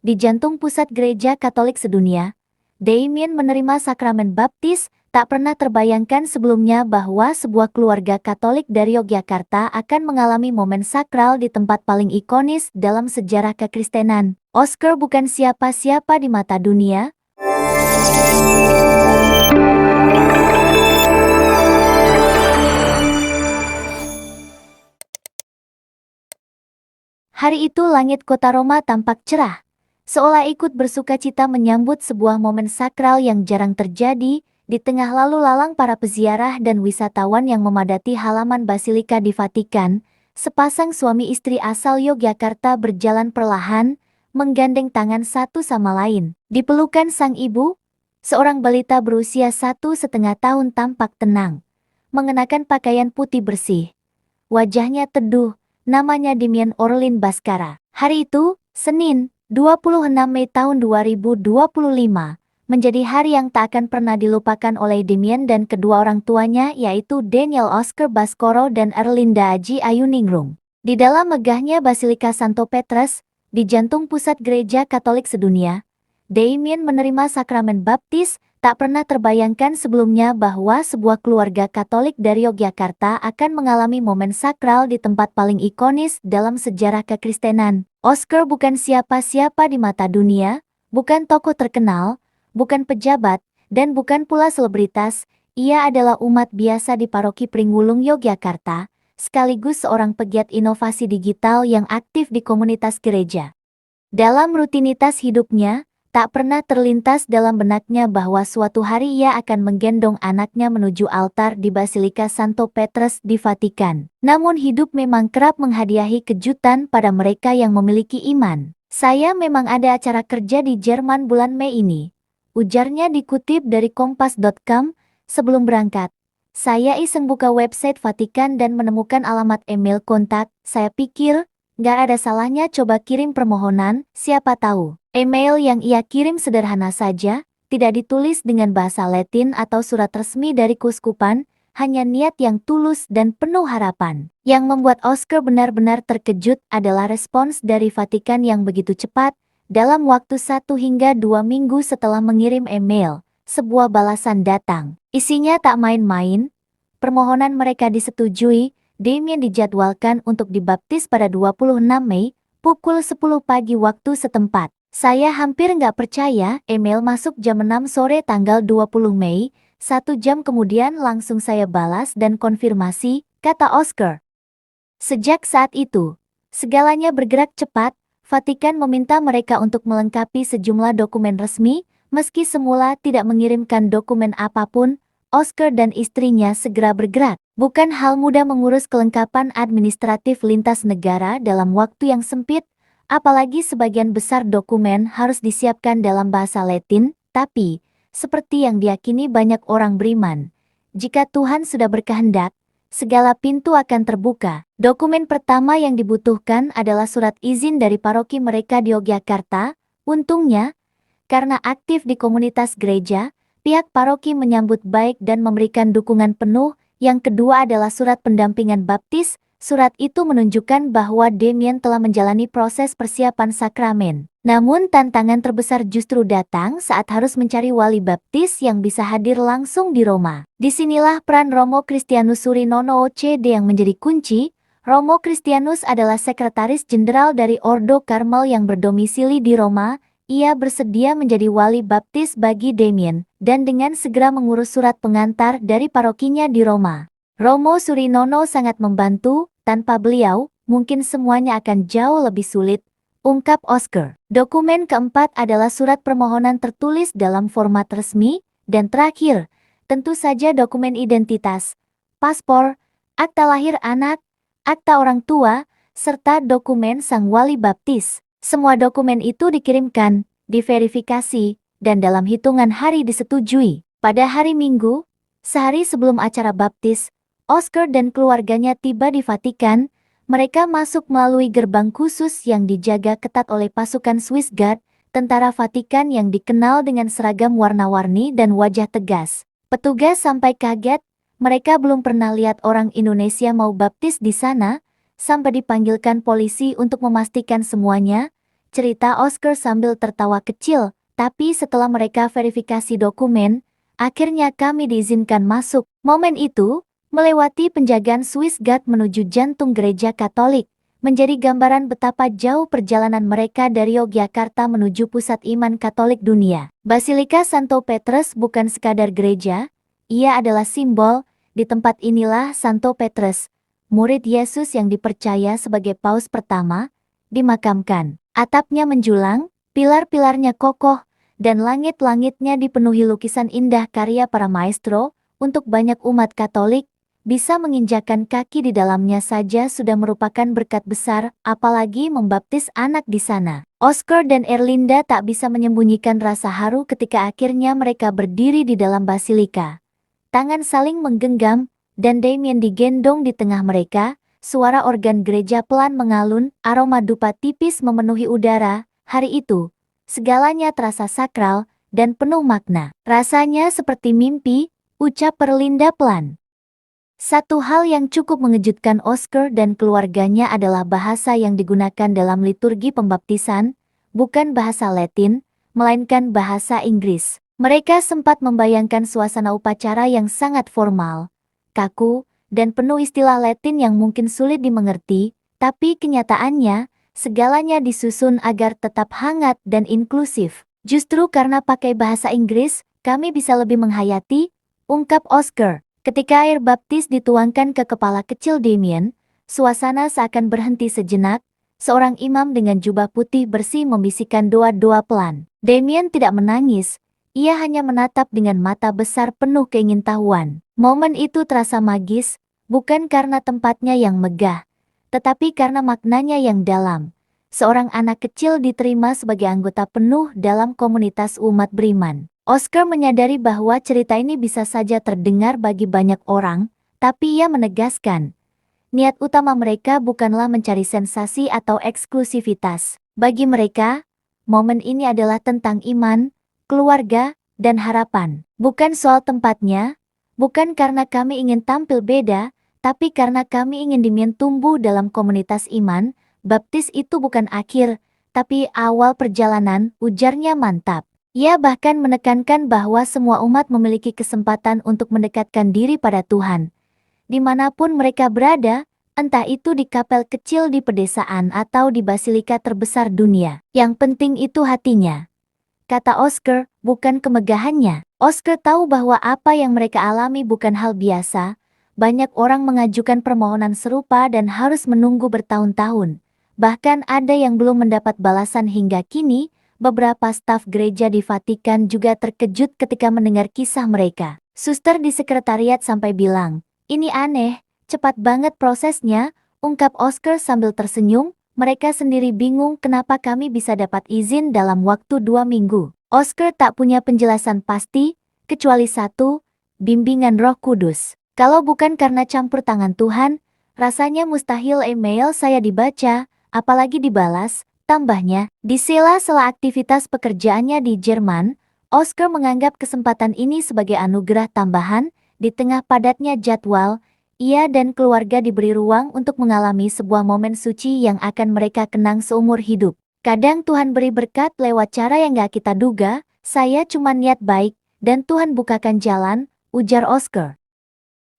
di jantung pusat gereja Katolik sedunia, Damien menerima sakramen baptis. Tak pernah terbayangkan sebelumnya bahwa sebuah keluarga Katolik dari Yogyakarta akan mengalami momen sakral di tempat paling ikonis dalam sejarah kekristenan. Oscar bukan siapa-siapa di mata dunia. Hari itu langit kota Roma tampak cerah, seolah ikut bersukacita menyambut sebuah momen sakral yang jarang terjadi. Di tengah lalu lalang para peziarah dan wisatawan yang memadati halaman Basilika di Vatikan, sepasang suami istri asal Yogyakarta berjalan perlahan, menggandeng tangan satu sama lain. Di pelukan sang ibu, seorang balita berusia 1,5 tahun tampak tenang, mengenakan pakaian putih bersih. Wajahnya teduh, namanya Damien Orlin Baskara. Hari itu, Senin, 26 Mei tahun 2025. Menjadi hari yang tak akan pernah dilupakan oleh Damien dan kedua orang tuanya, yaitu Daniel Oscar Baskoro dan Erlinda Aji Ayuningrum. Di dalam megahnya Basilika Santo Petrus, di jantung pusat gereja Katolik sedunia, Damien menerima sakramen baptis. Tak pernah terbayangkan sebelumnya bahwa sebuah keluarga Katolik dari Yogyakarta akan mengalami momen sakral di tempat paling ikonis dalam sejarah kekristenan. Oscar bukan siapa-siapa di mata dunia, bukan tokoh terkenal, bukan pejabat, dan bukan pula selebritas. Ia adalah umat biasa di Paroki Pringwulung Yogyakarta, sekaligus seorang pegiat inovasi digital yang aktif di komunitas gereja. Dalam rutinitas hidupnya, tak pernah terlintas dalam benaknya bahwa suatu hari ia akan menggendong anaknya menuju altar di Basilika Santo Petrus di Vatikan. Namun hidup memang kerap menghadiahi kejutan pada mereka yang memiliki iman. Saya memang ada acara kerja di Jerman bulan Mei ini, ujarnya dikutip dari kompas.com. Sebelum berangkat, saya iseng buka website Vatikan dan menemukan alamat email kontak. Saya pikir, gak ada salahnya coba kirim permohonan, siapa tahu. Email yang ia kirim sederhana saja, tidak ditulis dengan bahasa Latin atau surat resmi dari keuskupan, hanya niat yang tulus dan penuh harapan. Yang membuat Oscar benar-benar terkejut adalah respons dari Vatikan yang begitu cepat. Dalam waktu 1 hingga 2 minggu setelah mengirim email, sebuah balasan datang. Isinya tak main-main. Permohonan mereka disetujui. Damien dijadwalkan untuk dibaptis pada 26 Mei, pukul 10 pagi waktu setempat. Saya hampir nggak percaya, email masuk jam 6 sore tanggal 20 Mei, 1 jam kemudian langsung saya balas dan konfirmasi, kata Oscar. Sejak saat itu, segalanya bergerak cepat. Vatikan meminta mereka untuk melengkapi sejumlah dokumen resmi, meski semula tidak mengirimkan dokumen apapun. Oscar dan istrinya segera bergerak. Bukan hal mudah mengurus kelengkapan administratif lintas negara dalam waktu yang sempit, apalagi sebagian besar dokumen harus disiapkan dalam bahasa Latin. Tapi, seperti yang diyakini banyak orang beriman, jika Tuhan sudah berkehendak, segala pintu akan terbuka. Dokumen pertama yang dibutuhkan adalah surat izin dari paroki mereka di Yogyakarta. Untungnya, karena aktif di komunitas gereja, pihak paroki menyambut baik dan memberikan dukungan penuh. Yang kedua adalah surat pendampingan baptis. Surat itu menunjukkan bahwa Damien telah menjalani proses persiapan sakramen. Namun tantangan terbesar justru datang saat harus mencari wali baptis yang bisa hadir langsung di Roma. Disinilah peran Romo Christianus Surinono OCD yang menjadi kunci. Romo Christianus adalah sekretaris jenderal dari Ordo Karmel yang berdomisili di Roma. Ia bersedia menjadi wali baptis bagi Damien, dan dengan segera mengurus surat pengantar dari parokinya di Roma. Romo Surinono sangat membantu, tanpa beliau, mungkin semuanya akan jauh lebih sulit, ungkap Oscar. Dokumen keempat adalah surat permohonan tertulis dalam format resmi, dan terakhir, tentu saja dokumen identitas, paspor, akta lahir anak, akta orang tua, serta dokumen sang wali baptis. Semua dokumen itu dikirimkan, diverifikasi, dan dalam hitungan hari disetujui. Pada hari Minggu, sehari sebelum acara baptis, Oscar dan keluarganya tiba di Vatikan. Mereka masuk melalui gerbang khusus yang dijaga ketat oleh pasukan Swiss Guard, tentara Vatikan yang dikenal dengan seragam warna-warni dan wajah tegas. Petugas sampai kaget, mereka belum pernah lihat orang Indonesia mau baptis di sana. Sampai dipanggilkan polisi untuk memastikan semuanya, cerita Oscar sambil tertawa kecil. Tapi setelah mereka verifikasi dokumen, akhirnya kami diizinkan masuk. Momen itu, melewati penjagaan Swiss Guard menuju jantung gereja Katolik, menjadi gambaran betapa jauh perjalanan mereka dari Yogyakarta menuju pusat iman Katolik dunia. Basilika Santo Petrus bukan sekadar gereja, ia adalah simbol. Di tempat inilah Santo Petrus, murid Yesus yang dipercaya sebagai paus pertama, dimakamkan. Atapnya menjulang, pilar-pilarnya kokoh, dan langit-langitnya dipenuhi lukisan indah karya para maestro. Untuk banyak umat Katolik, bisa menginjakan kaki di dalamnya saja sudah merupakan berkat besar, apalagi membaptis anak di sana. Oscar dan Erlinda tak bisa menyembunyikan rasa haru ketika akhirnya mereka berdiri di dalam basilika. Tangan saling menggenggam, dan Damien digendong di tengah mereka. Suara organ gereja pelan mengalun, aroma dupa tipis memenuhi udara. Hari itu, segalanya terasa sakral dan penuh makna. Rasanya seperti mimpi, ucap Erlinda pelan. Satu hal yang cukup mengejutkan Oscar dan keluarganya adalah bahasa yang digunakan dalam liturgi pembaptisan, bukan bahasa Latin, melainkan bahasa Inggris. Mereka sempat membayangkan suasana upacara yang sangat formal, kaku, dan penuh istilah Latin yang mungkin sulit dimengerti, tapi kenyataannya, segalanya disusun agar tetap hangat dan inklusif. Justru karena pakai bahasa Inggris, kami bisa lebih menghayati, ungkap Oscar. Ketika air baptis dituangkan ke kepala kecil Damien, suasana seakan berhenti sejenak. Seorang imam dengan jubah putih bersih membisikkan doa-doa pelan. Damien tidak menangis, ia hanya menatap dengan mata besar penuh keingintahuan. Momen itu terasa magis, bukan karena tempatnya yang megah, tetapi karena maknanya yang dalam. Seorang anak kecil diterima sebagai anggota penuh dalam komunitas umat beriman. Oscar menyadari bahwa cerita ini bisa saja terdengar bagi banyak orang, tapi ia menegaskan, niat utama mereka bukanlah mencari sensasi atau eksklusivitas. Bagi mereka, momen ini adalah tentang iman, keluarga, dan harapan. Bukan soal tempatnya, bukan karena kami ingin tampil beda, tapi karena kami ingin Damien tumbuh dalam komunitas iman. Baptis itu bukan akhir, tapi awal perjalanan, ujarnya mantap. Ia bahkan menekankan bahwa semua umat memiliki kesempatan untuk mendekatkan diri pada Tuhan. Dimanapun mereka berada, entah itu di kapel kecil di pedesaan atau di basilika terbesar dunia. Yang penting itu hatinya, kata Oscar, bukan kemegahannya. Oscar tahu bahwa apa yang mereka alami bukan hal biasa. Banyak orang mengajukan permohonan serupa dan harus menunggu bertahun-tahun. Bahkan ada yang belum mendapat balasan hingga kini. Beberapa staf gereja di Vatikan juga terkejut ketika mendengar kisah mereka. Suster di sekretariat sampai bilang, ini aneh, cepat banget prosesnya, ungkap Oscar sambil tersenyum. Mereka sendiri bingung kenapa kami bisa dapat izin dalam waktu 2 minggu. Oscar tak punya penjelasan pasti, kecuali satu, bimbingan Roh Kudus. Kalau bukan karena campur tangan Tuhan, rasanya mustahil email saya dibaca, apalagi dibalas. Tambahnya, di sela-sela aktivitas pekerjaannya di Jerman, Oscar menganggap kesempatan ini sebagai anugerah tambahan. Di tengah padatnya jadwal, ia dan keluarga diberi ruang untuk mengalami sebuah momen suci yang akan mereka kenang seumur hidup. Kadang Tuhan beri berkat lewat cara yang gak kita duga, saya cuma niat baik, dan Tuhan bukakan jalan, ujar Oscar.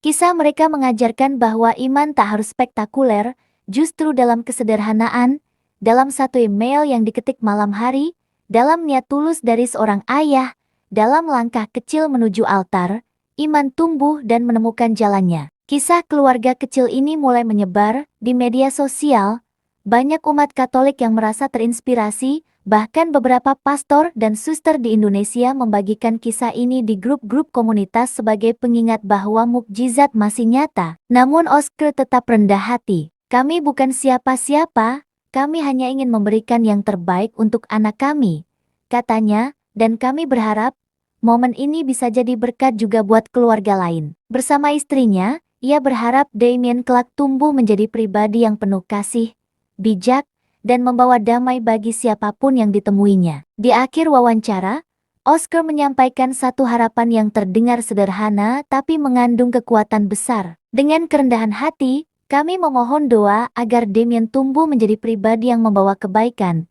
Kisah mereka mengajarkan bahwa iman tak harus spektakuler, justru dalam kesederhanaan. Dalam satu email yang diketik malam hari, dalam niat tulus dari seorang ayah, dalam langkah kecil menuju altar, iman tumbuh dan menemukan jalannya. Kisah keluarga kecil ini mulai menyebar di media sosial. Banyak umat Katolik yang merasa terinspirasi, bahkan beberapa pastor dan suster di Indonesia membagikan kisah ini di grup-grup komunitas sebagai pengingat bahwa mukjizat masih nyata. Namun Oscar tetap rendah hati. Kami bukan siapa-siapa. Kami hanya ingin memberikan yang terbaik untuk anak kami, katanya, dan kami berharap momen ini bisa jadi berkat juga buat keluarga lain. Bersama istrinya, ia berharap Damien kelak tumbuh menjadi pribadi yang penuh kasih, bijak, dan membawa damai bagi siapapun yang ditemuinya. Di akhir wawancara, Oscar menyampaikan satu harapan yang terdengar sederhana tapi mengandung kekuatan besar. Dengan kerendahan hati, kami memohon doa agar Damien tumbuh menjadi pribadi yang membawa kebaikan,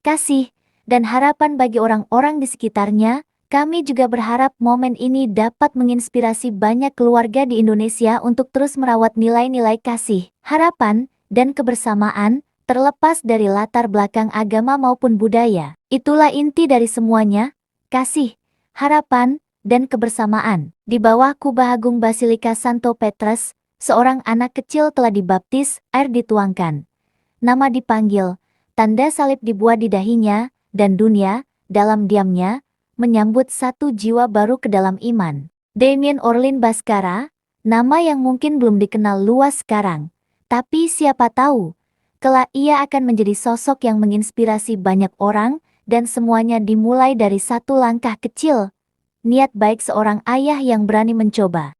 kasih, dan harapan bagi orang-orang di sekitarnya. Kami juga berharap momen ini dapat menginspirasi banyak keluarga di Indonesia untuk terus merawat nilai-nilai kasih, harapan, dan kebersamaan, terlepas dari latar belakang agama maupun budaya. Itulah inti dari semuanya, kasih, harapan, dan kebersamaan. Di bawah kubah agung Basilika Santo Petrus, seorang anak kecil telah dibaptis, air dituangkan. Nama dipanggil, tanda salib dibuat di dahinya, dan dunia, dalam diamnya, menyambut satu jiwa baru ke dalam iman. Damien Orlin Baskara, nama yang mungkin belum dikenal luas sekarang. Tapi siapa tahu, kelak ia akan menjadi sosok yang menginspirasi banyak orang, dan semuanya dimulai dari satu langkah kecil. Niat baik seorang ayah yang berani mencoba.